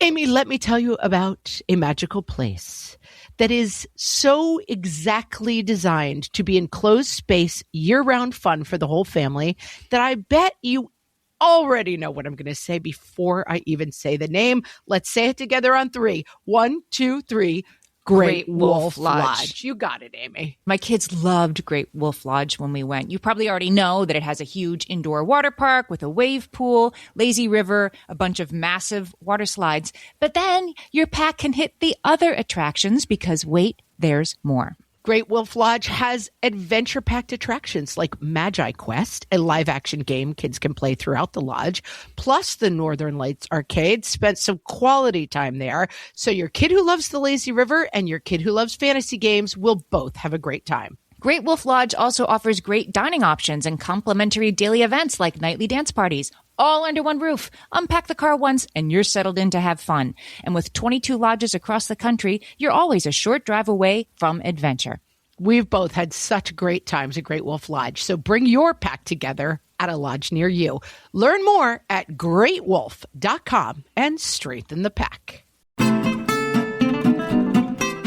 Amy, let me tell you about a magical place that is so exactly designed to be enclosed space, year-round fun for the whole family that I bet you already know what I'm going to say before I even say the name. Let's say it together on 3. 1, 2, 3. Great Wolf Lodge. You got it, Amy. My kids loved Great Wolf Lodge when we went. You probably already know that it has a huge indoor water park with a wave pool, lazy river, a bunch of massive water slides. But then your pack can hit the other attractions because wait, there's more. Great Wolf Lodge has adventure-packed attractions like Magi Quest, a live-action game kids can play throughout the lodge, plus the Northern Lights Arcade. Spent some quality time there, so your kid who loves the lazy river and your kid who loves fantasy games will both have a great time. Great Wolf Lodge also offers great dining options and complimentary daily events like nightly dance parties, all under one roof. Unpack the car once and you're settled in to have fun. And with 22 lodges across the country, you're always a short drive away from adventure. We've both had such great times at Great Wolf Lodge, so bring your pack together at a lodge near you. Learn more at greatwolf.com and strengthen the pack.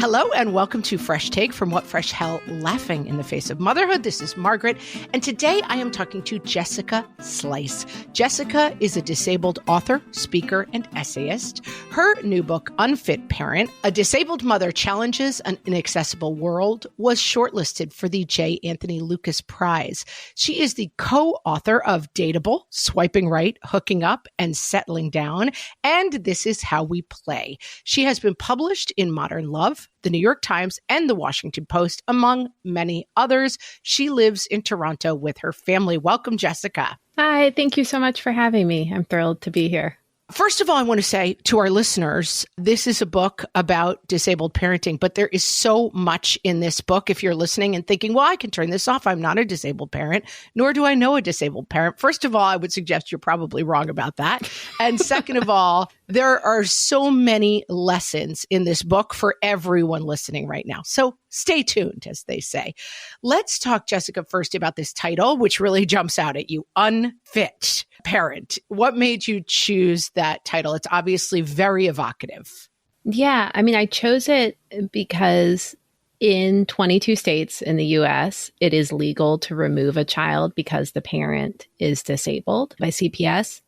Hello and welcome to Fresh Take from What Fresh Hell Laughing in the Face of Motherhood. This is Margaret, and today I am talking to Jessica Slice. Jessica is a disabled author, speaker, and essayist. Her new book, Unfit Parent, A Disabled Mother Challenges an Inaccessible World, was shortlisted for the J. Anthony Lucas Prize. She is the co-author of Dateable, Swiping Right, Hooking Up, and Settling Down, and This Is How We Play. She has been published in Modern Love, the New York Times, and the Washington Post, among many others. She lives in Toronto with her family. Welcome, Jessica. Hi, thank you so much for having me. I'm thrilled to be here. First of all, I want to say to our listeners, this is a book about disabled parenting, but there is so much in this book. If you're listening and thinking, well, I can turn this off. I'm not a disabled parent, nor do I know a disabled parent. First of all, I would suggest you're probably wrong about that. And second of all, there are so many lessons in this book for everyone listening right now. So stay tuned, as they say. Let's talk, Jessica, first about this title, which really jumps out at you, Unfit Parent. What made you choose that title? It's obviously very evocative. Yeah, I mean, I chose it because in 22 states in the US, it is legal to remove a child because the parent is disabled by CPS.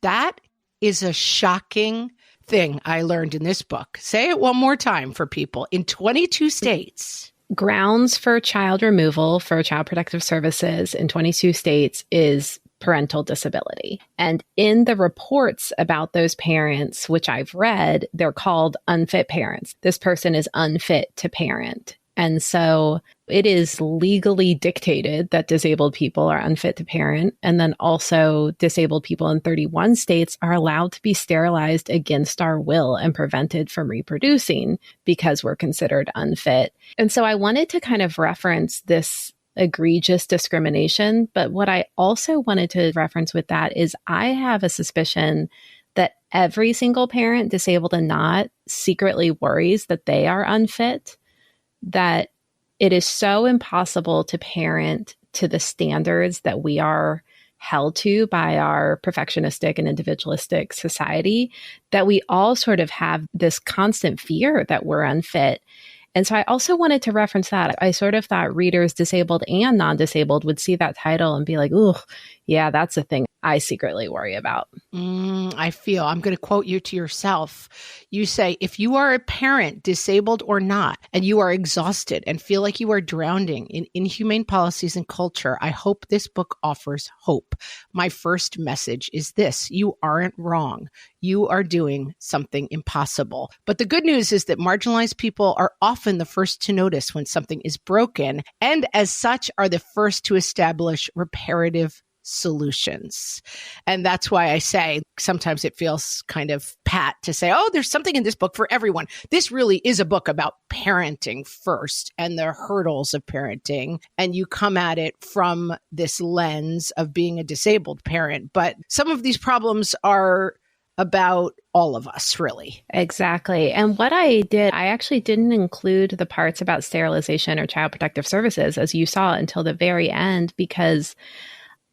That is a shocking thing I learned in this book. Say it one more time for people. In 22 states. Grounds for child removal for Child Protective Services in 22 states is parental disability. And in the reports about those parents, which I've read, they're called unfit parents. This person is unfit to parent. And so it is legally dictated that disabled people are unfit to parent. And then also disabled people in 31 states are allowed to be sterilized against our will and prevented from reproducing because we're considered unfit. And so I wanted to kind of reference this egregious discrimination. But what I also wanted to reference with that is I have a suspicion that every single parent, disabled and not, secretly worries that they are unfit, that it is so impossible to parent to the standards that we are held to by our perfectionistic and individualistic society, that we all sort of have this constant fear that we're unfit. And so I also wanted to reference that. I sort of thought readers, disabled and non-disabled, would see that title and be like, ooh, yeah, that's a thing I secretly worry about. I'm going to quote you to yourself. You say, if you are a parent, disabled or not, and you are exhausted and feel like you are drowning in inhumane policies and culture, I hope this book offers hope. My first message is this: you aren't wrong. You are doing something impossible. But the good news is that marginalized people are often the first to notice when something is broken, and as such are the first to establish reparative solutions. And that's why I say sometimes it feels kind of pat to say, oh, there's something in this book for everyone. This really is a book about parenting first and the hurdles of parenting. And you come at it from this lens of being a disabled parent. But some of these problems are about all of us, really. Exactly. And what I did, I actually didn't include the parts about sterilization or child protective services, as you saw, until the very end, because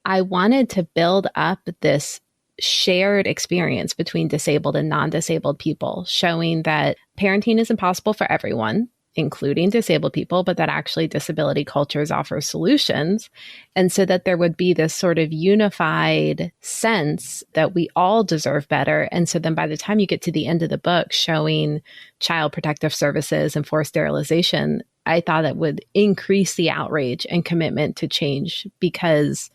I wanted to build up this shared experience between disabled and non-disabled people, showing that parenting is impossible for everyone, including disabled people, but that actually disability cultures offer solutions. And so that there would be this sort of unified sense that we all deserve better. And so then by the time you get to the end of the book showing child protective services and forced sterilization, I thought it would increase the outrage and commitment to change, because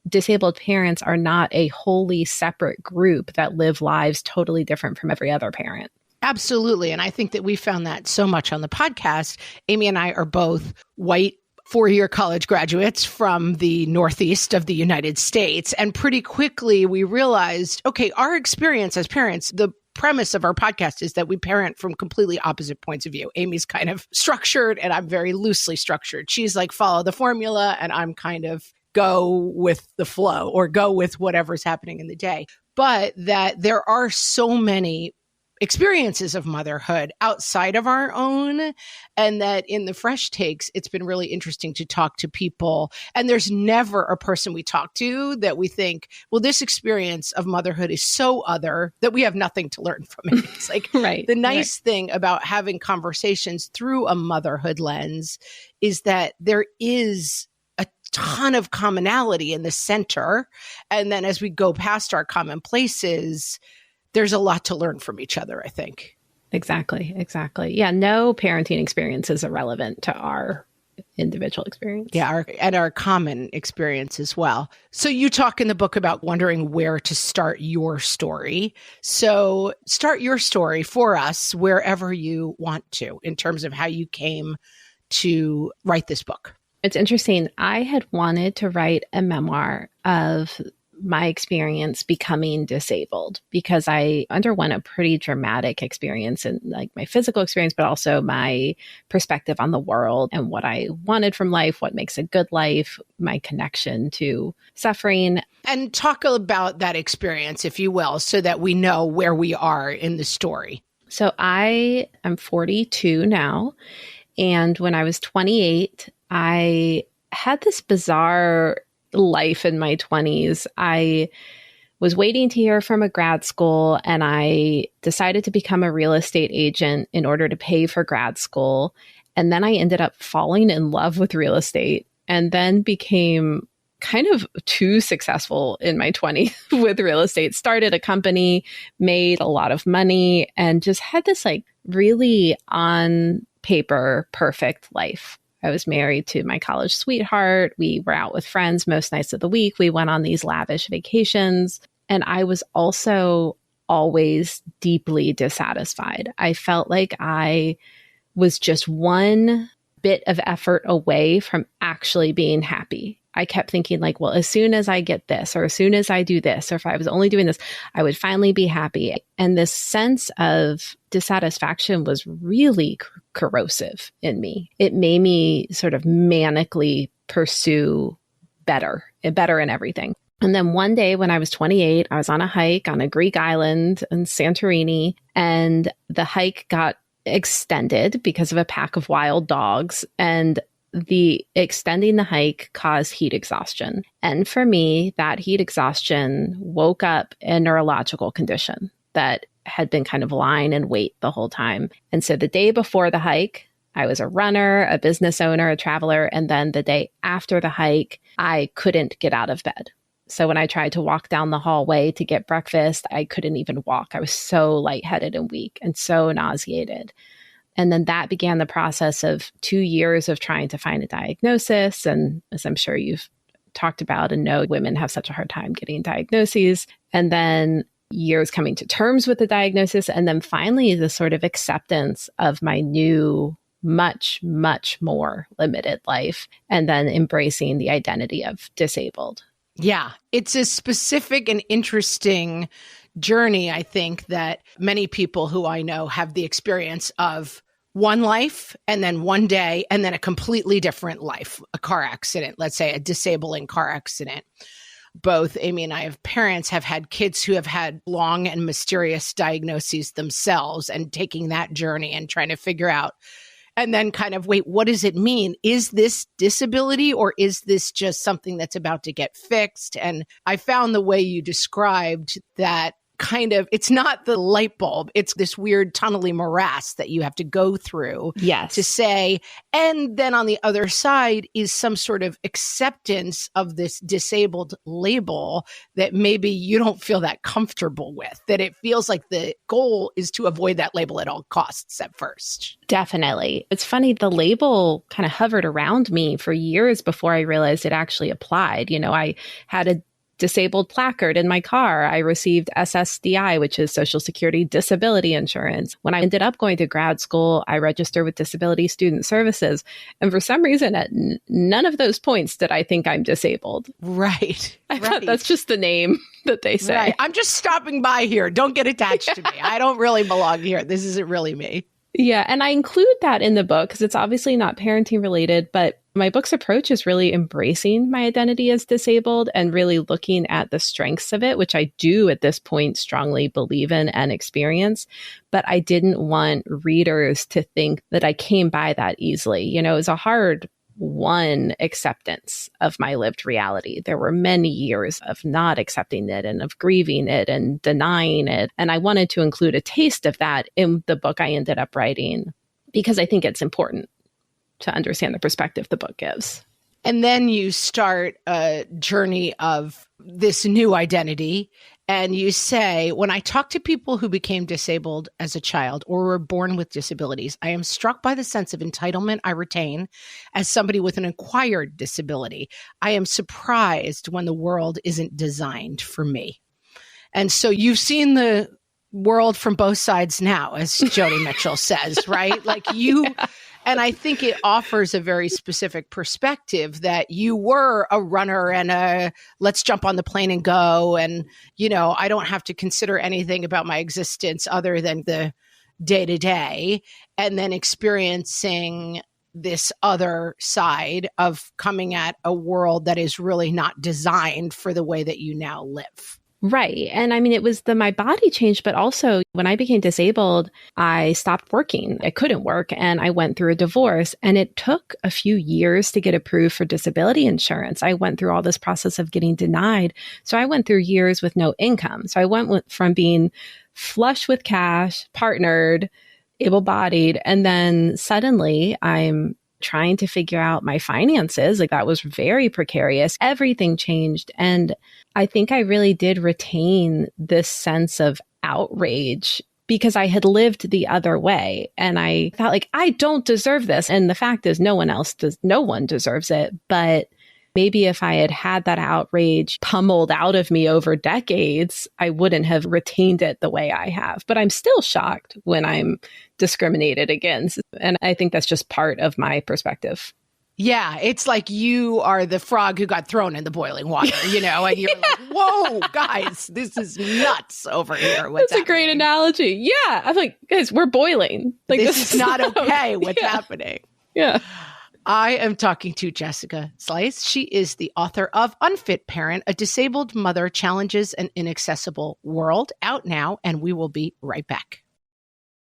disabled parents are not a wholly separate group that live lives totally different from every other parent. Absolutely. And I think that we found that so much on the podcast. Amy and I are both white four-year college graduates from the Northeast of the United States. And pretty quickly we realized, okay, our experience as parents, the premise of our podcast is that we parent from completely opposite points of view. Amy's kind of structured and I'm very loosely structured. She's like, follow the formula, and I'm kind of go with the flow or go with whatever's happening in the day. But that there are so many experiences of motherhood outside of our own, and that in the Fresh Takes, it's been really interesting to talk to people. And there's never a person we talk to that we think, well, this experience of motherhood is so other that we have nothing to learn from it. It's like Right. The nice thing about having conversations through a motherhood lens is that there is a ton of commonality in the center. And then as we go past our common places, there's a lot to learn from each other, I think. Exactly. Yeah, no parenting experience is irrelevant to our individual experience. Yeah, our common experience as well. So you talk in the book about wondering where to start your story. So start your story for us wherever you want to, in terms of how you came to write this book. It's interesting. I had wanted to write a memoir of my experience becoming disabled, because I underwent a pretty dramatic experience in like my physical experience, but also my perspective on the world and what I wanted from life, what makes a good life, my connection to suffering. And talk about that experience, if you will, so that we know where we are in the story. So I am 42 now. And when I was 28, I had this bizarre life in my 20s. I was waiting to hear from a grad school, and I decided to become a real estate agent in order to pay for grad school. And then I ended up falling in love with real estate, and then became kind of too successful in my 20s with real estate. Started a company, made a lot of money, and just had this like really on paper perfect life. I was married to my college sweetheart. We were out with friends most nights of the week. We went on these lavish vacations. And I was also always deeply dissatisfied. I felt like I was just one bit of effort away from actually being happy. I kept thinking like, well, as soon as I get this, or as soon as I do this, or if I was only doing this, I would finally be happy. And this sense of dissatisfaction was really corrosive in me. It made me sort of manically pursue better in everything. And then one day when I was 28, I was on a hike on a Greek island in Santorini, and the hike got extended because of a pack of wild dogs. And the extending the hike caused heat exhaustion. And for me, that heat exhaustion woke up a neurological condition that had been kind of lying in wait the whole time. And so the day before the hike, I was a runner, a business owner, a traveler. And then the day after the hike, I couldn't get out of bed. So when I tried to walk down the hallway to get breakfast, I couldn't even walk. I was so lightheaded and weak and so nauseated. And then that began the process of 2 years of trying to find a diagnosis. And as I'm sure you've talked about and know, women have such a hard time getting diagnoses. And then years coming to terms with the diagnosis. And then finally, the sort of acceptance of my new, much, much more limited life. And then embracing the identity of disabled. Yeah, it's a specific and interesting journey, I think, that many people who I know have the experience of one life and then one day and then a completely different life, a car accident, let's say a disabling car accident. Both Amy and I have parents have had kids who have had long and mysterious diagnoses themselves, and taking that journey and trying to figure out and then kind of, wait, what does it mean? Is this disability or is this just something that's about to get fixed? And I found the way you described that kind of, it's not the light bulb, it's this weird tunnely morass that you have to go through to say, and then on the other side is some sort of acceptance of this disabled label that maybe you don't feel that comfortable with, that it feels like the goal is to avoid that label at all costs at first. Definitely. It's funny, the label kind of hovered around me for years before I realized it actually applied. I had a disabled placard in my car. I received SSDI, which is Social Security Disability Insurance. When I ended up going to grad school, I registered with Disability Student Services. And for some reason, at none of those points did I think I'm disabled. Right. I thought that's just the name that they say. Right. I'm just stopping by here. Don't get attached to me. I don't really belong here. This isn't really me. Yeah. And I include that in the book because it's obviously not parenting related, but my book's approach is really embracing my identity as disabled and really looking at the strengths of it, which I do at this point strongly believe in and experience. But I didn't want readers to think that I came by that easily. It was a hard won acceptance of my lived reality. There were many years of not accepting it and of grieving it and denying it. And I wanted to include a taste of that in the book I ended up writing because I think it's important to understand the perspective the book gives. And then you start a journey of this new identity. And you say, when I talk to people who became disabled as a child or were born with disabilities, I am struck by the sense of entitlement I retain as somebody with an acquired disability. I am surprised when the world isn't designed for me. And so you've seen the world from both sides now, as Joni Mitchell says, right? Like you... Yeah. And I think it offers a very specific perspective that you were a runner and let's jump on the plane and go. And, I don't have to consider anything about my existence other than the day to day. And then experiencing this other side of coming at a world that is really not designed for the way that you now live. Right. And I mean, it was my body changed, but also when I became disabled, I stopped working. I couldn't work and I went through a divorce and it took a few years to get approved for disability insurance. I went through all this process of getting denied. So I went through years with no income. So I went from being flush with cash, partnered, able-bodied, and then suddenly I'm trying to figure out my finances. Like that was very precarious. Everything changed. And I think I really did retain this sense of outrage because I had lived the other way. And I thought like, I don't deserve this. And the fact is no one deserves it. But maybe if I had had that outrage pummeled out of me over decades, I wouldn't have retained it the way I have. But I'm still shocked when I'm discriminated against. And I think that's just part of my perspective. Yeah, it's like you are the frog who got thrown in the boiling water, and you're like, whoa, guys, this is nuts over here. That's happening? A great analogy. Yeah, I'm like, guys, we're boiling. Like this is not okay. What's happening? Yeah. I am talking to Jessica Slice. She is the author of Unfit Parent, A Disabled Mother Challenges an Inaccessible World, out now, and we will be right back.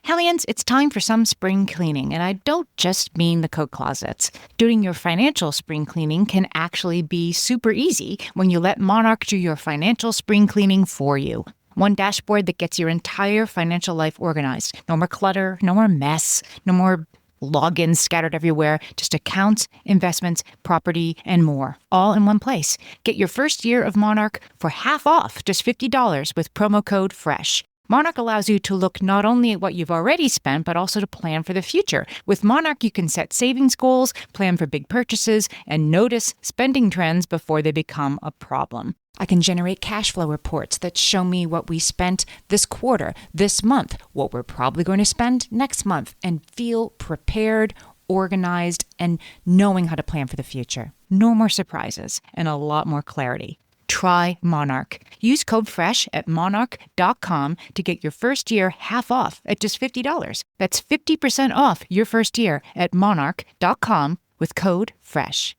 Hellions, it's time for some spring cleaning, and I don't just mean the coat closets. Doing your financial spring cleaning can actually be super easy when you let Monarch do your financial spring cleaning for you. One dashboard that gets your entire financial life organized. No more clutter, no more mess, no more logins scattered everywhere, just accounts, investments, property, and more, all in one place. Get your first year of Monarch for half off, just $50 with promo code FRESH. Monarch allows you to look not only at what you've already spent, but also to plan for the future. With Monarch, you can set savings goals, plan for big purchases, and notice spending trends before they become a problem. I can generate cash flow reports that show me what we spent this quarter, this month, what we're probably going to spend next month, and feel prepared, organized, and knowing how to plan for the future. No more surprises and a lot more clarity. Try Monarch. Use code FRESH at monarch.com to get your first year half off at just $50. That's 50% off your first year at monarch.com with code FRESH.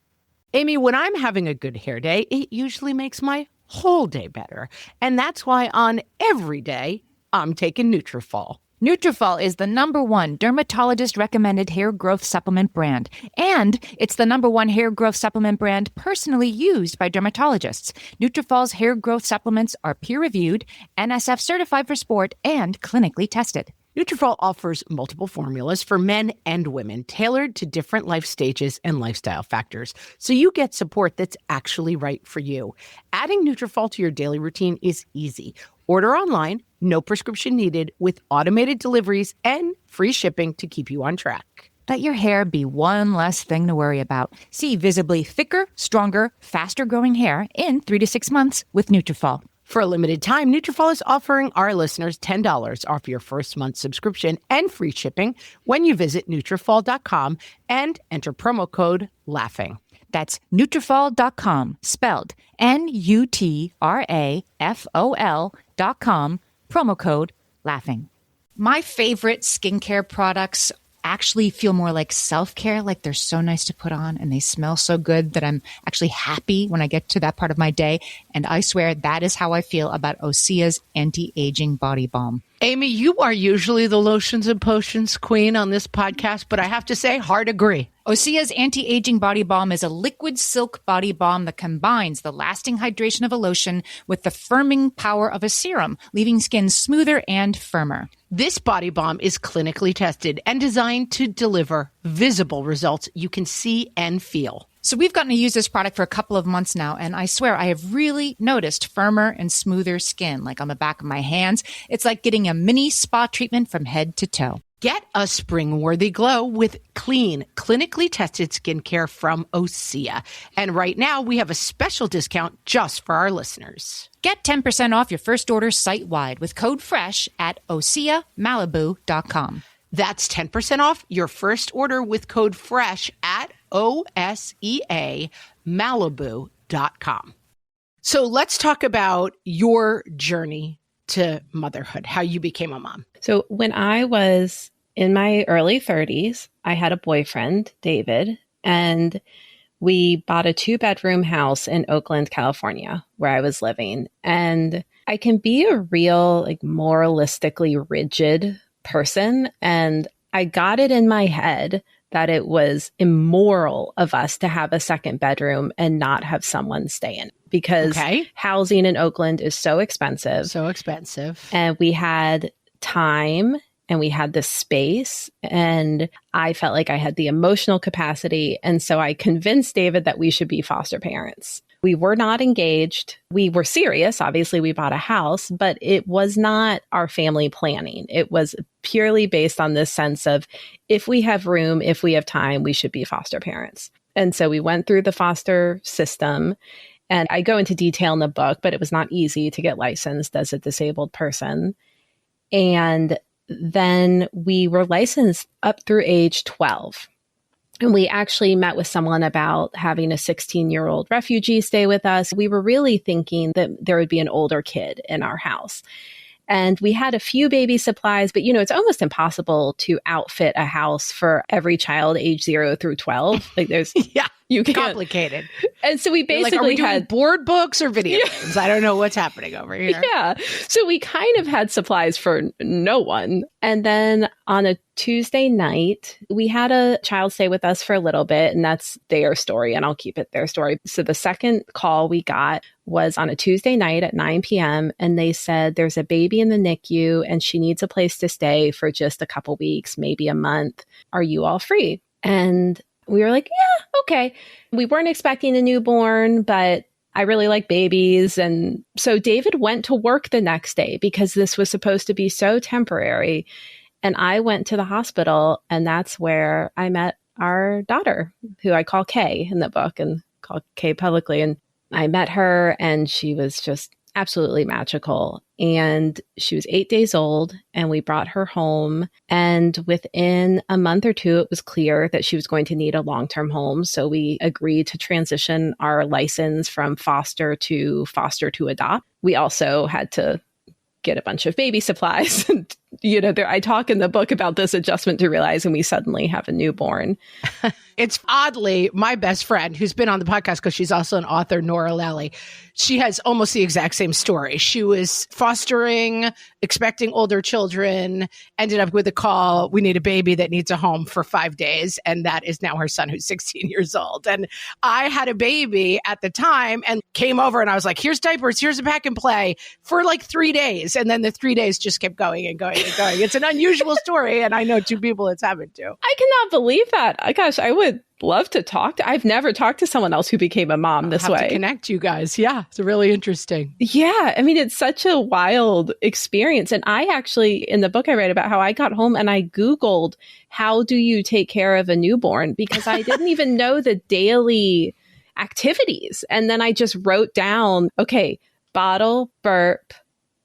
Amy, when I'm having a good hair day, it usually makes my whole day better. And that's why on every day, I'm taking Nutrafol. Nutrafol is the #1 dermatologist-recommended hair growth supplement brand, and it's the #1 hair growth supplement brand personally used by dermatologists. Nutrafol's hair growth supplements are peer-reviewed, NSF certified for sport, and clinically tested. Nutrafol offers multiple formulas for men and women tailored to different life stages and lifestyle factors, so you get support that's actually right for you. Adding Nutrafol to your daily routine is easy. Order online, no prescription needed, with automated deliveries and free shipping to keep you on track. Let your hair be one less thing to worry about. See visibly thicker, stronger, faster-growing hair in 3 to 6 months with Nutrafol. For a limited time, Nutrafol is offering our listeners $10 off your first month subscription and free shipping when you visit Nutrafol.com and enter promo code LAUGHING. That's Nutrafol.com, spelled Nutrafol.com, promo code LAUGHING. My favorite skincare products actually feel more like self-care, like they're so nice to put on and they smell so good that I'm actually happy when I get to that part of my day. And I swear that is how I feel about Osea's anti-aging body balm. Amy, you are usually the lotions and potions queen on this podcast, but I have to say, hard agree. Osea's anti-aging body balm is a liquid silk body balm that combines the lasting hydration of a lotion with the firming power of a serum, leaving skin smoother and firmer. This body balm is clinically tested and designed to deliver visible results you can see and feel. So we've gotten to use this product for a couple of months now, and I swear I have really noticed firmer and smoother skin, like on the back of my hands. It's like getting a mini spa treatment from head to toe. Get a spring-worthy glow with clean, clinically tested skincare from Osea. And right now, we have a special discount just for our listeners. Get 10% off your first order site-wide with code FRESH at OseaMalibu.com. That's 10% off your first order with code FRESH at OSEAMalibu.com. So let's talk about your journey to motherhood, how you became a mom. So when I was in my early 30s, I had a boyfriend, David, and we bought a 2-bedroom house in Oakland, California, where I was living. And I can be a real, moralistically rigid person. And I got it in my head that it was immoral of us to have a second bedroom and not have someone stay in, because housing in Oakland is so expensive. So expensive. And we had time and we had the space, and I felt like I had the emotional capacity. And so I convinced David that we should be foster parents. We were not engaged. We were serious. Obviously, we bought a house, but it was not our family planning. It was purely based on this sense of, if we have room, if we have time, we should be foster parents. And so we went through the foster system, and I go into detail in the book, but it was not easy to get licensed as a disabled person. And then we were licensed up through age 12. And we actually met with someone about having a 16-year-old refugee stay with us. We were really thinking that there would be an older kid in our house. And we had a few baby supplies, but it's almost impossible to outfit a house for every child age 0 through 12. There's you can't. Complicated. And so we basically are we doing had board books or video games. I don't know what's happening over here. Yeah. So we kind of had supplies for no one. And then on a Tuesday night, we had a child stay with us for a little bit, and that's their story, and I'll keep it their story. So the second call we got was on a Tuesday night at 9 p.m. And they said, there's a baby in the NICU and she needs a place to stay for just a couple weeks, maybe a month. Are you all free? And we were like, yeah, okay. We weren't expecting a newborn, but I really like babies. And so David went to work the next day because this was supposed to be so temporary. And I went to the hospital, and that's where I met our daughter, who I call Kay in the book and call Kay publicly. And I met her, and she was just absolutely magical. And she was 8 days old, and we brought her home. And within a month or two, it was clear that she was going to need a long-term home. So we agreed to transition our license from foster to adopt. We also had to get a bunch of baby supplies and I talk in the book about this adjustment to realizing we suddenly have a newborn. It's oddly my best friend who's been on the podcast because she's also an author, Nora Lally. She has almost the exact same story. She was fostering, expecting older children, ended up with a call, we need a baby that needs a home for 5 days. And that is now her son who's 16 years old. And I had a baby at the time and came over and I was like, here's diapers, here's a pack and play for like 3 days. And then the 3 days just kept going and going and going. It's an unusual story. And I know 2 people it's happened to. I cannot believe that. Gosh, I would love to talk. I've never talked to someone else who became a mom this way. To connect you guys. Yeah, it's really interesting. Yeah, I mean, it's such a wild experience. And I actually, in the book, I read about how I got home and I Googled, how do you take care of a newborn? Because I didn't even know the daily activities. And then I just wrote down, okay, bottle, burp,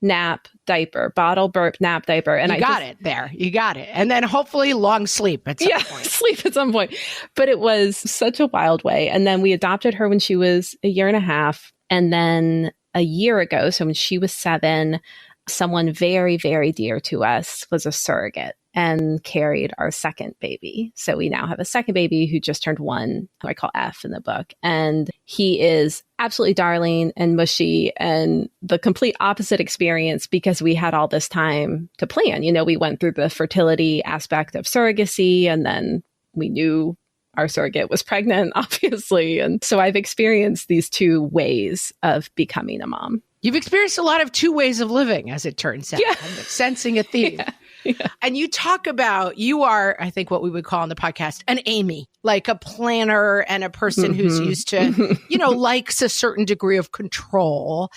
nap, diaper, bottle, burp, nap, diaper. And you got it there. You got it. And then hopefully long sleep at some point. Sleep at some point. But it was such a wild way. And then we adopted her when she was a year and a half. And then a year ago, so when she was 7, someone very, very dear to us was a surrogate and carried our second baby. So we now have a second baby who just turned 1, who I call F in the book. And he is absolutely darling and mushy and the complete opposite experience because we had all this time to plan. We went through the fertility aspect of surrogacy and then we knew our surrogate was pregnant, obviously. And so I've experienced these 2 ways of becoming a mom. You've experienced a lot of 2 ways of living, as it turns out. Yeah. I'm sensing a theme. Yeah. And you talk about, you are, I think what we would call on the podcast, an Amy, like a planner and a person who's used to, likes a certain degree of control.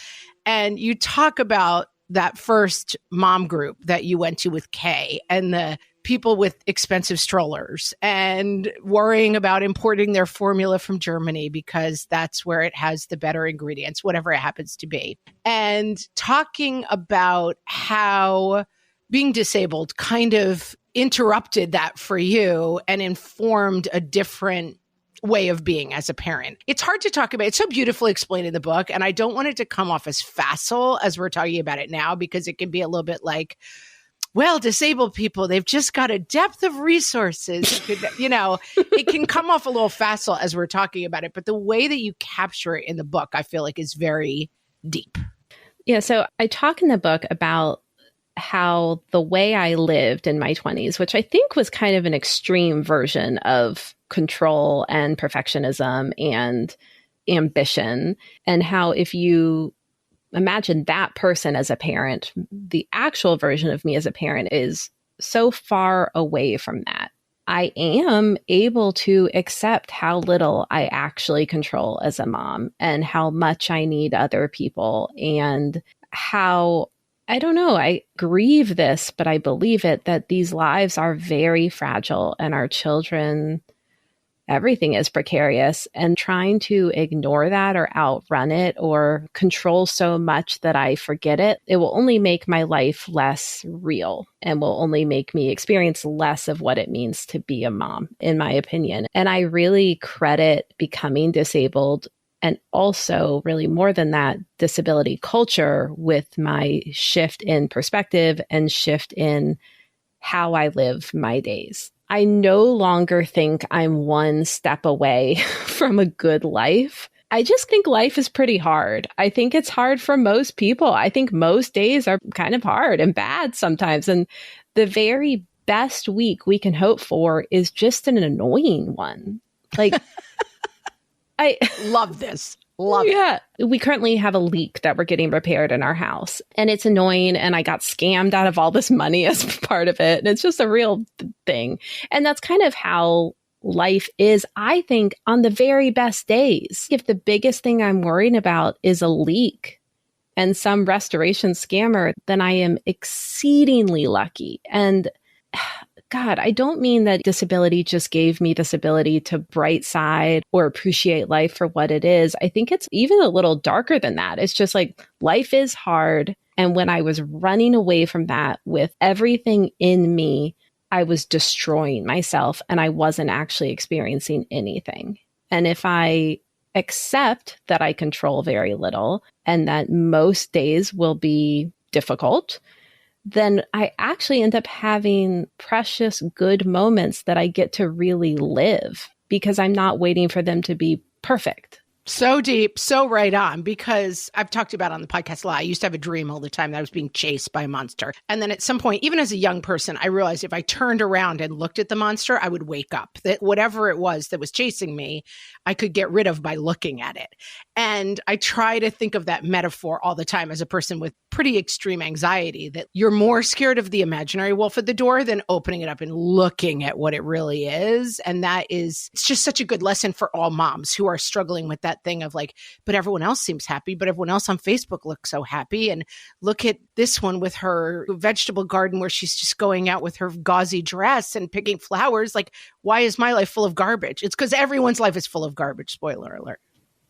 And you talk about that first mom group that you went to with Kay and the people with expensive strollers and worrying about importing their formula from Germany because that's where it has the better ingredients, whatever it happens to be. And talking about how being disabled kind of interrupted that for you and informed a different way of being as a parent. It's hard to talk about. It's so beautifully explained in the book. And I don't want it to come off as facile as we're talking about it now, because it can be a little bit like, well, disabled people, they've just got a depth of resources. It can come off a little facile as we're talking about it. But the way that you capture it in the book, I feel like is very deep. Yeah. So I talk in the book about how the way I lived in my 20s, which I think was kind of an extreme version of control and perfectionism and ambition, and how if you imagine that person as a parent, the actual version of me as a parent is so far away from that. I am able to accept how little I actually control as a mom and how much I need other people and how, I don't know, I grieve this, but I believe it, that these lives are very fragile and our children, everything is precarious, and trying to ignore that or outrun it or control so much that I forget it, it will only make my life less real and will only make me experience less of what it means to be a mom, in my opinion. And I really credit becoming disabled and also really more than that, disability culture with my shift in perspective and shift in how I live my days. I no longer think I'm one step away from a good life. I just think life is pretty hard. I think it's hard for most people. I think most days are kind of hard and bad sometimes. And the very best week we can hope for is just an annoying one. Like, I love this. Love it. Yeah. We currently have a leak that we're getting repaired in our house, and it's annoying. And I got scammed out of all this money as part of it. And it's just a real thing. And that's kind of how life is, I think, on the very best days. If the biggest thing I'm worrying about is a leak and some restoration scammer, then I am exceedingly lucky. And God, I don't mean that disability just gave me this ability to bright side or appreciate life for what it is. I think it's even a little darker than that. It's just like life is hard. And when I was running away from that with everything in me, I was destroying myself and I wasn't actually experiencing anything. And if I accept that I control very little and that most days will be difficult, then I actually end up having precious good moments that I get to really live because I'm not waiting for them to be perfect. So deep, so right on, because I've talked about on the podcast a lot. I used to have a dream all the time that I was being chased by a monster. And then at some point, even as a young person, I realized if I turned around and looked at the monster, I would wake up. That whatever it was that was chasing me, I could get rid of by looking at it. And I try to think of that metaphor all the time as a person with pretty extreme anxiety, that you're more scared of the imaginary wolf at the door than opening it up and looking at what it really is. And that is, it's just such a good lesson for all moms who are struggling with that thing of like, but everyone else seems happy, but everyone else on Facebook looks so happy. And look at this one with her vegetable garden where she's just going out with her gauzy dress and picking flowers. Like, why is my life full of garbage? It's because everyone's life is full of garbage. Spoiler alert.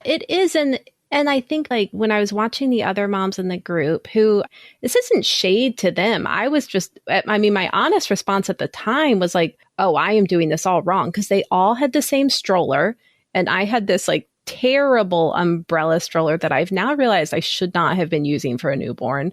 It is. And I think like when I was watching the other moms in the group who, this isn't shade to them. I was just, I mean, my honest response at the time was like, oh, I am doing this all wrong. Because they all had the same stroller. And I had this like terrible umbrella stroller that I've now realized I should not have been using for a newborn.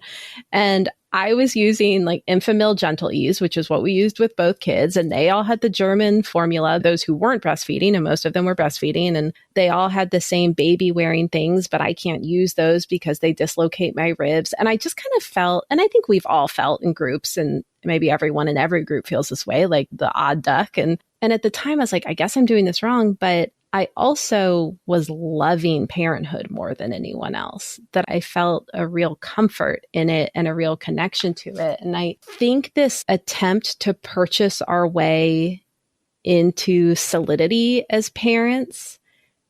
And I was using like Enfamil Gentle Ease, which is what we used with both kids. And they all had the German formula, those who weren't breastfeeding, and most of them were breastfeeding. And they all had the same baby wearing things, but I can't use those because they dislocate my ribs. And I just kind of felt, and I think we've all felt in groups, and maybe everyone in every group feels this way, like the odd duck. And at the time I was like, I guess I'm doing this wrong. But I also was loving parenthood more than anyone else, that I felt a real comfort in it and a real connection to it. And I think this attempt to purchase our way into solidity as parents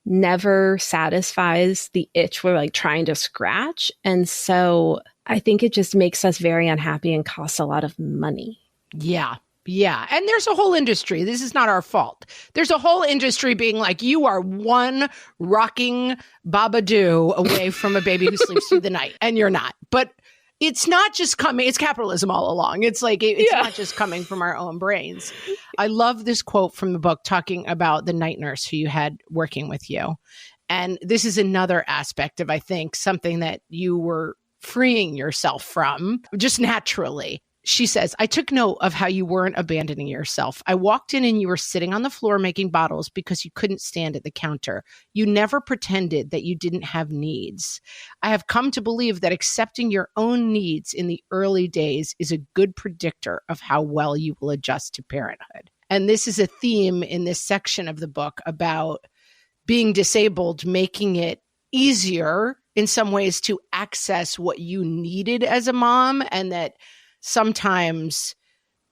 never satisfies the itch we're like trying to scratch. And so I think it just makes us very unhappy and costs a lot of money. Yeah. Yeah. And there's a whole industry. This is not our fault. There's a whole industry being like, you are one rocking babadoo away from a baby who sleeps through the night, and you're not. But it's not just coming, it's capitalism all along. It's like, it's not just coming from our own brains. I love this quote from the book talking about the night nurse who you had working with you. And this is another aspect of, I think, something that you were freeing yourself from just naturally. She says, I took note of how you weren't abandoning yourself. I walked in and you were sitting on the floor making bottles because you couldn't stand at the counter. You never pretended that you didn't have needs. I have come to believe that accepting your own needs in the early days is a good predictor of how well you will adjust to parenthood. And this is a theme in this section of the book about being disabled, making it easier in some ways to access what you needed as a mom, and that sometimes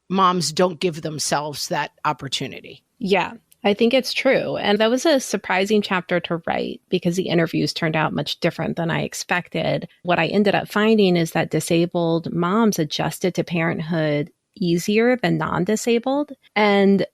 moms don't give themselves that opportunity. Yeah, I think it's true. And that was a surprising chapter to write because the interviews turned out much different than I expected. What I ended up finding is that disabled moms adjusted to parenthood easier than non-disabled. And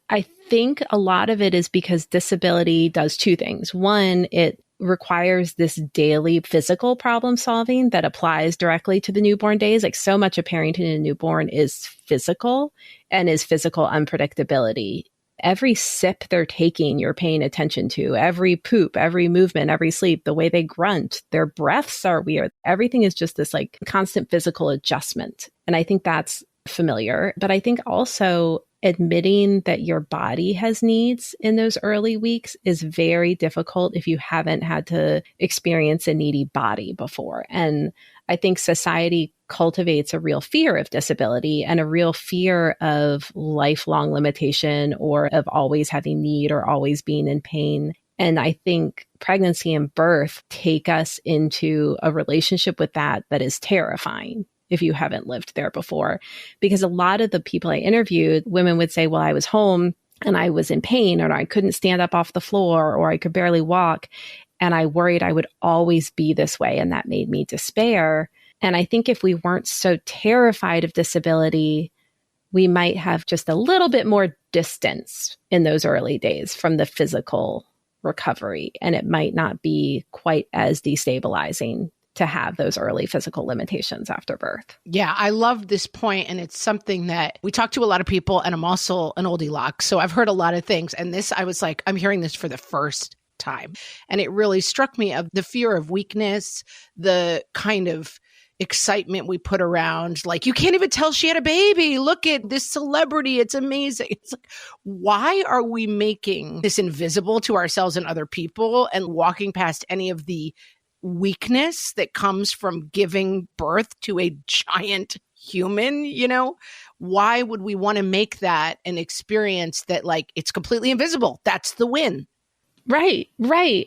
I think a lot of it is because disability does two things. One, it requires this daily physical problem solving that applies directly to the newborn days. Like so much of parenting a newborn is physical and is physical unpredictability. Every sip they're taking, you're paying attention to. Every poop, every movement, every sleep, the way they grunt, their breaths are weird. Everything is just this like constant physical adjustment. And I think that's familiar. But I think also admitting that your body has needs in those early weeks is very difficult if you haven't had to experience a needy body before. And I think society cultivates a real fear of disability and a real fear of lifelong limitation or of always having need or always being in pain. And I think pregnancy and birth take us into a relationship with that is terrifying if you haven't lived there before. Because a lot of the people I interviewed, women would say, well, I was home and I was in pain, or I couldn't stand up off the floor, or I could barely walk. And I worried I would always be this way. And that made me despair. And I think if we weren't so terrified of disability, we might have just a little bit more distance in those early days from the physical recovery. And it might not be quite as destabilizing to have those early physical limitations after birth. Yeah, I love this point, and it's something that we talk to a lot of people, and I'm also an oldie lock, so I've heard a lot of things, and this, I was like, I'm hearing this for the first time, and it really struck me of the fear of weakness, the kind of excitement we put around, like, you can't even tell she had a baby. Look at this celebrity. It's amazing. It's like, why are we making this invisible to ourselves and other people and walking past any of the weakness that comes from giving birth to a giant human? Why would we want to make that an experience that, like, it's completely invisible? That's the win. Right.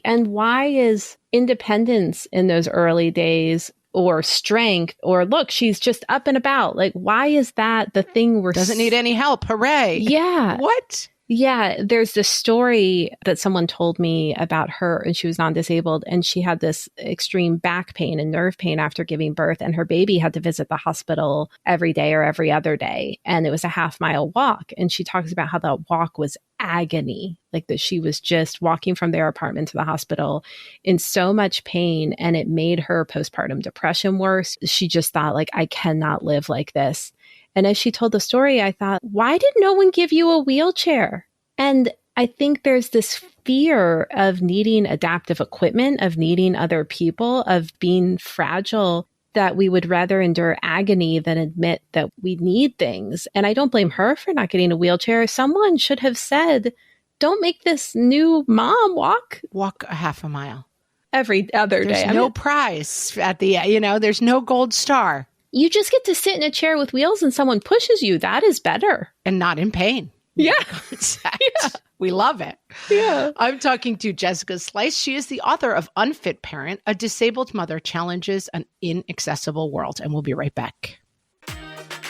And why is independence in those early days, or strength, or look, she's just up and about, like, why is that the thing we're doesn't need any help? Hooray. Yeah. What? Yeah, there's this story that someone told me about her, and she was non-disabled, and she had this extreme back pain and nerve pain after giving birth, and her baby had to visit the hospital every day or every other day, and it was a half-mile walk. And she talks about how that walk was agony, like that she was just walking from their apartment to the hospital in so much pain, and it made her postpartum depression worse. She just thought, like, I cannot live like this. And as she told the story, I thought, why did no one give you a wheelchair? And I think there's this fear of needing adaptive equipment, of needing other people, of being fragile, that we would rather endure agony than admit that we need things. And I don't blame her for not getting a wheelchair. Someone should have said, don't make this new mom walk a half a mile every other day. There's no prize at the, there's no gold star. You just get to sit in a chair with wheels and someone pushes you. That is better. And not in pain. Yeah. Yeah. We love it. Yeah. I'm talking to Jessica Slice. She is the author of Unfit Parent, A Disabled Mother Challenges an Inaccessible World. And we'll be right back.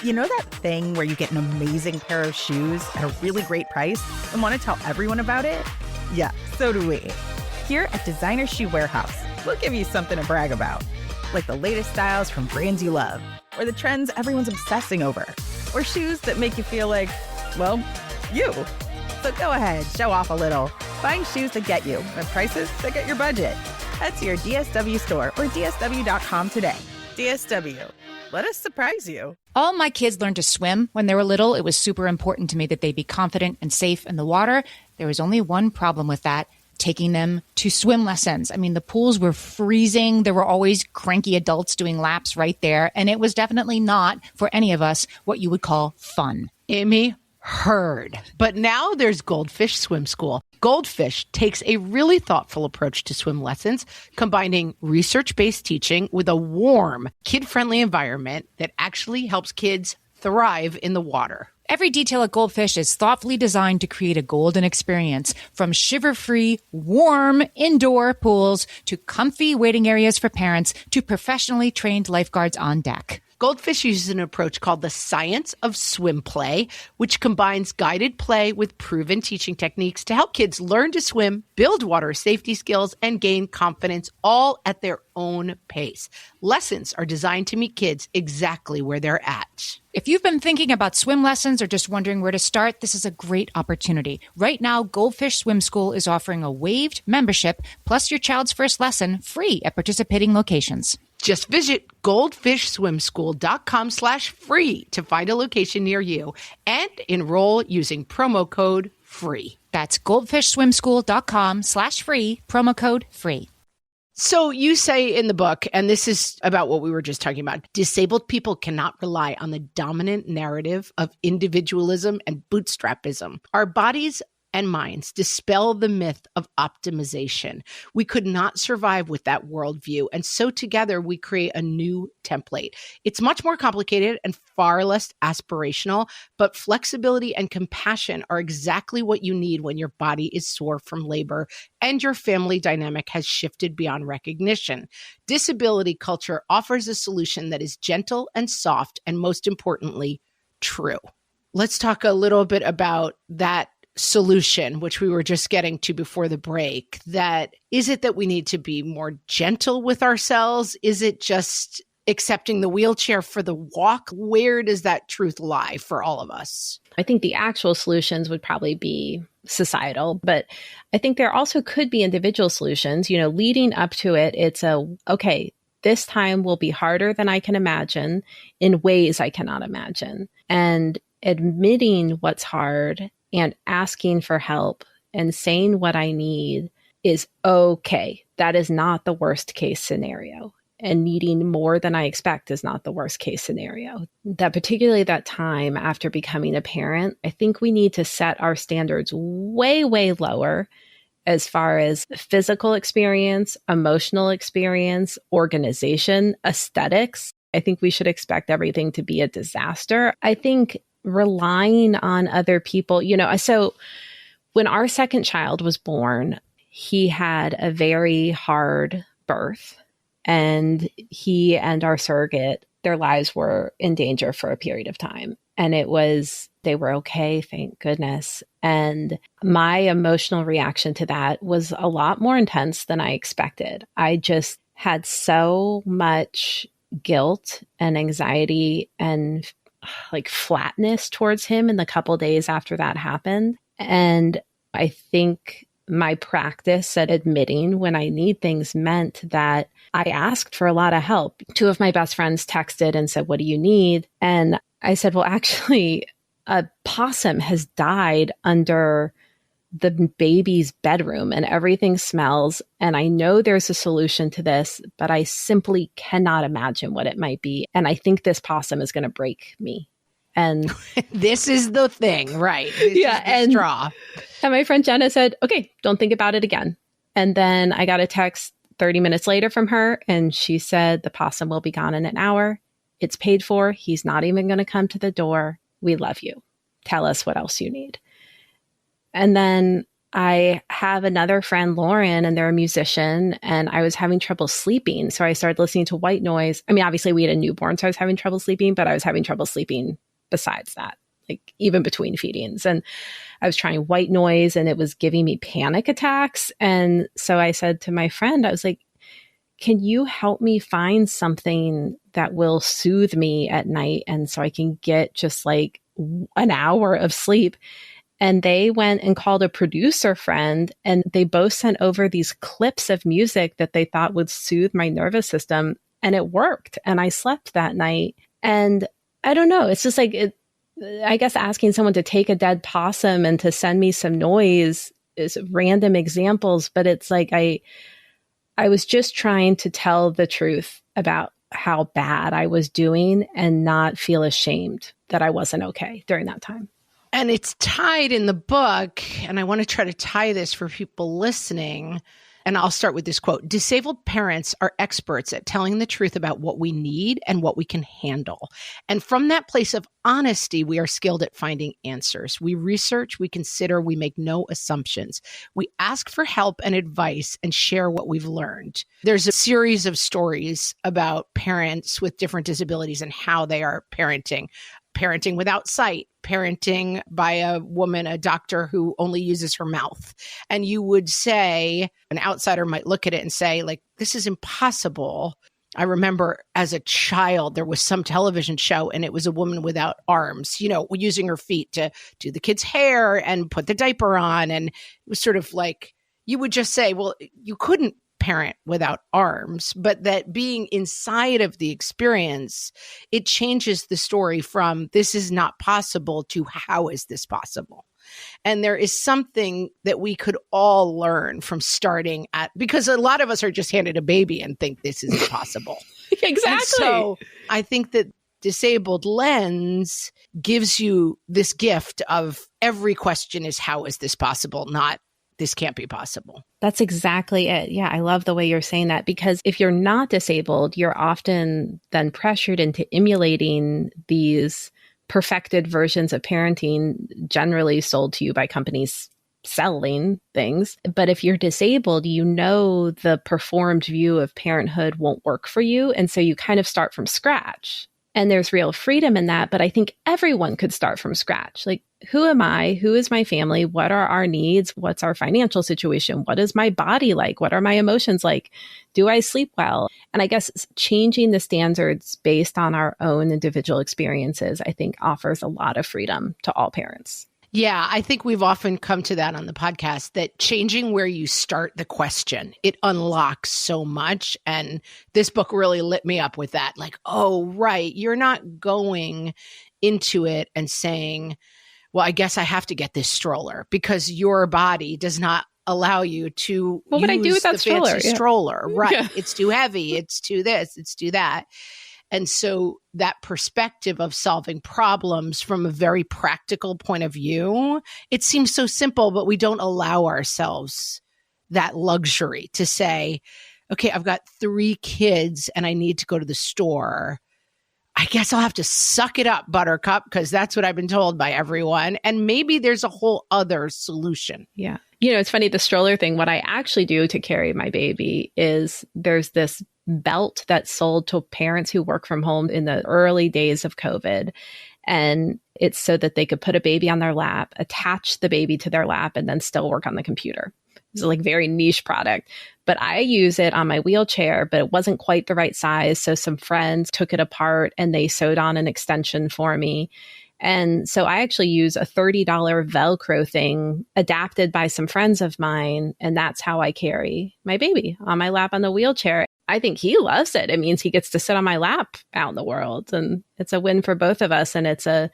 You know that thing where you get an amazing pair of shoes at a really great price and want to tell everyone about it? Yeah, so do we. Here at Designer Shoe Warehouse, we'll give you something to brag about. Like the latest styles from brands you love, or the trends everyone's obsessing over, or shoes that make you feel like, well, you. So go ahead, show off a little. Find shoes that get you at prices that get your budget. Head to your DSW store or DSW.com today. DSW, let us surprise you. All my kids learned to swim when they were little. It was super important to me that they be confident and safe in the water. There was only one problem with that: taking them to swim lessons. I mean, the pools were freezing. There were always cranky adults doing laps right there. And it was definitely not, for any of us, what you would call fun. Amy, heard. But now there's Goldfish Swim School. Goldfish takes a really thoughtful approach to swim lessons, combining research-based teaching with a warm, kid-friendly environment that actually helps kids thrive in the water. Every detail at Goldfish is thoughtfully designed to create a golden experience, from shiver-free, warm indoor pools to comfy waiting areas for parents to professionally trained lifeguards on deck. Goldfish uses an approach called the science of swim play, which combines guided play with proven teaching techniques to help kids learn to swim, build water safety skills, and gain confidence, all at their own pace. Lessons are designed to meet kids exactly where they're at. If you've been thinking about swim lessons or just wondering where to start, this is a great opportunity. Right now, Goldfish Swim School is offering a waived membership plus your child's first lesson free at participating locations. Just visit goldfishswimschool.com/free to find a location near you and enroll using promo code FREE. That's goldfishswimschool.com/free, promo code FREE. So you say in the book, and this is about what we were just talking about, disabled people cannot rely on the dominant narrative of individualism and bootstrapism. Our bodies and minds dispel the myth of optimization. We could not survive with that worldview. And so together we create a new template. It's much more complicated and far less aspirational, but flexibility and compassion are exactly what you need when your body is sore from labor and your family dynamic has shifted beyond recognition. Disability culture offers a solution that is gentle and soft, and most importantly, true. Let's talk a little bit about that solution, which we were just getting to before the break. That is it that we need to be more gentle with ourselves? Is it just accepting the wheelchair for the walk? Where does that truth lie for all of us? I think the actual solutions would probably be societal, but I think there also could be individual solutions. Leading up to it, it's okay, this time will be harder than I can imagine in ways I cannot imagine. And admitting what's hard and asking for help and saying what I need is okay. That is not the worst case scenario. and needing more than I expect is not the worst case scenario. That particularly that time after becoming a parent, I think we need to set our standards way, way lower as far as physical experience, emotional experience, organization, aesthetics. I think we should expect everything to be a disaster. I think relying on other people, so when our second child was born, he had a very hard birth, and he and our surrogate, their lives were in danger for a period of time. And they were okay, thank goodness. And my emotional reaction to that was a lot more intense than I expected. I just had so much guilt and anxiety and like flatness towards him in the couple days after that happened. And I think my practice at admitting when I need things meant that I asked for a lot of help. Two of my best friends texted and said, "What do you need?" And I said, "Well, actually, a possum has died under the baby's bedroom and everything smells. And I know there's a solution to this, but I simply cannot imagine what it might be. And I think this possum is going to break me." And this is the thing, right? This is the straw. And my friend Jenna said, "Okay, don't think about it again." And then I got a text 30 minutes later from her, and she said, "The possum will be gone in an hour. It's paid for. He's not even going to come to the door. We love you. Tell us what else you need." And then I have another friend, Lauren, and they're a musician, and I was having trouble sleeping. So I started listening to white noise. I mean, obviously we had a newborn, so I was having trouble sleeping, but I was having trouble sleeping besides that, like even between feedings. And I was trying white noise and it was giving me panic attacks. And so I said to my friend, I was like, "Can you help me find something that will soothe me at night and so I can get just like an hour of sleep?" And they went and called a producer friend, and they both sent over these clips of music that they thought would soothe my nervous system. And it worked. And I slept that night. And I don't know, it's just like, I guess asking someone to take a dead possum and to send me some noise is random examples, but it's like I was just trying to tell the truth about how bad I was doing and not feel ashamed that I wasn't okay during that time. And it's tied in the book, and I want to try to tie this for people listening. And I'll start with this quote: "Disabled parents are experts at telling the truth about what we need and what we can handle. And from that place of honesty, we are skilled at finding answers. We research, we consider, we make no assumptions. We ask for help and advice and share what we've learned." There's a series of stories about parents with different disabilities and how they are parenting. Parenting without sight, parenting by a woman, a doctor who only uses her mouth. And you would say, an outsider might look at it and say, like, this is impossible. I remember as a child, there was some television show and it was a woman without arms, using her feet to do the kid's hair and put the diaper on. And it was sort of like, you would just say, well, you couldn't parent without arms, but that being inside of the experience, it changes the story from this is not possible to how is this possible? And there is something that we could all learn from starting at, because a lot of us are just handed a baby and think this is impossible. Exactly. And so I think that Disabled Lens gives you this gift of every question is how is this possible, not this can't be possible. That's exactly it. Yeah, I love the way you're saying that, because if you're not disabled, you're often then pressured into emulating these perfected versions of parenting generally sold to you by companies selling things. But if you're disabled, the performed view of parenthood won't work for you. And so you kind of start from scratch. And there's real freedom in that. But I think everyone could start from scratch. Like, who am I? Who is my family? What are our needs? What's our financial situation? What is my body like? What are my emotions like? Do I sleep well? And I guess changing the standards based on our own individual experiences, I think offers a lot of freedom to all parents. Yeah, I think we've often come to that on the podcast, that changing where you start the question, it unlocks so much. And this book really lit me up with that. Like, oh, right. You're not going into it and saying, well, I guess I have to get this stroller, because your body does not allow you to What would I do with that the fancy stroller? stroller. Right. Yeah. It's too heavy. It's too this. It's too that. And so that perspective of solving problems from a very practical point of view, it seems so simple, but we don't allow ourselves that luxury to say, okay, I've got 3 kids and I need to go to the store. I guess I'll have to suck it up, Buttercup, because that's what I've been told by everyone. And maybe there's a whole other solution. Yeah. It's funny, the stroller thing, what I actually do to carry my baby is there's this belt that's sold to parents who work from home in the early days of COVID. And it's so that they could put a baby on their lap, attach the baby to their lap, and then still work on the computer. It's like very niche product, but I use it on my wheelchair, but it wasn't quite the right size. So some friends took it apart and they sewed on an extension for me. And so I actually use a $30 Velcro thing adapted by some friends of mine. And that's how I carry my baby on my lap on the wheelchair. I think he loves it. It means he gets to sit on my lap out in the world. And it's a win for both of us. And it's a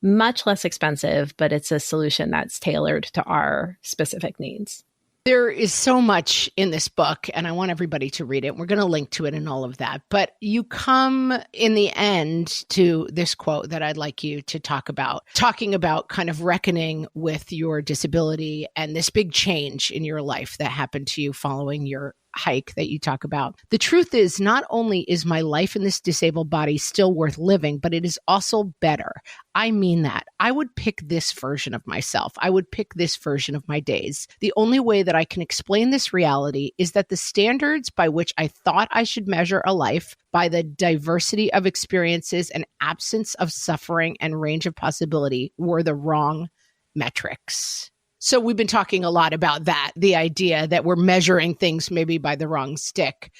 much less expensive, but it's a solution that's tailored to our specific needs. There is so much in this book, and I want everybody to read it. We're going to link to it and all of that. But you come in the end to this quote that I'd like you to talk about, talking about kind of reckoning with your disability and this big change in your life that happened to you following your hike that you talk about. The truth is, not only is my life in this disabled body still worth living, but it is also better. I mean that. I would pick this version of myself. I would pick this version of my days. The only way that I can explain this reality is that the standards by which I thought I should measure a life, by the diversity of experiences and absence of suffering and range of possibility, were the wrong metrics. So we've been talking a lot about that, the idea that we're measuring things maybe by the wrong stick.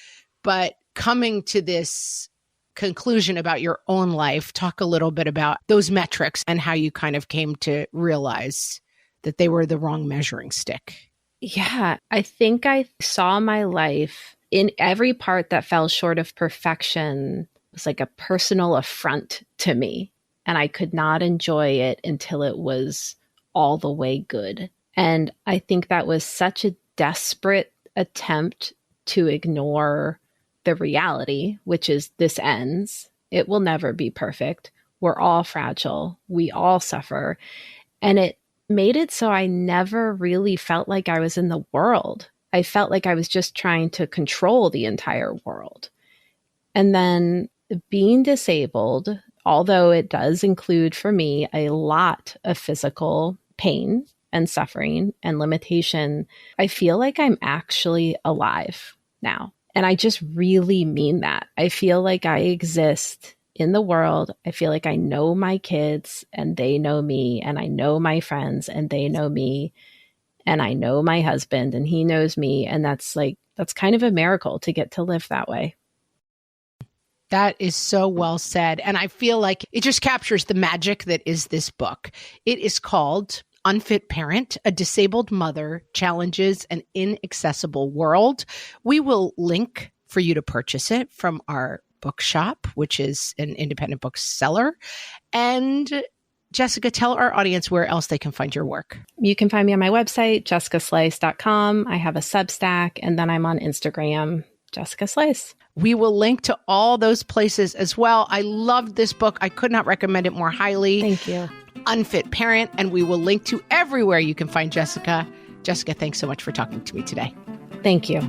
But coming to this conclusion about your own life, talk a little bit about those metrics and how you kind of came to realize that they were the wrong measuring stick. Yeah, I think I saw my life in every part that fell short of perfection was like a personal affront to me. And I could not enjoy it until it was all the way good. And I think that was such a desperate attempt to ignore the reality, which is this ends. It will never be perfect. We're all fragile. We all suffer. And it made it so I never really felt like I was in the world. I felt like I was just trying to control the entire world. And then being disabled, although it does include for me a lot of physical pain and suffering and limitation, I feel like I'm actually alive now. And I just really mean that. I feel like I exist in the world. I feel like I know my kids and they know me, and I know my friends and they know me, and I know my husband and he knows me. And that's kind of a miracle to get to live that way. That is so well said. And I feel like it just captures the magic that is this book. It is called Unfit Parent, A Disabled Mother Challenges an Inaccessible World. We will link for you to purchase it from our bookshop, which is an independent bookseller. And Jessica, tell our audience where else they can find your work. You can find me on my website, jessicaslice.com. I have a Substack, and then I'm on Instagram, Jessica Slice. We will link to all those places as well. I loved this book. I could not recommend it more highly. Thank you. Unfit Parent, and we will link to everywhere you can find Jessica. Jessica, thanks so much for talking to me today. Thank you.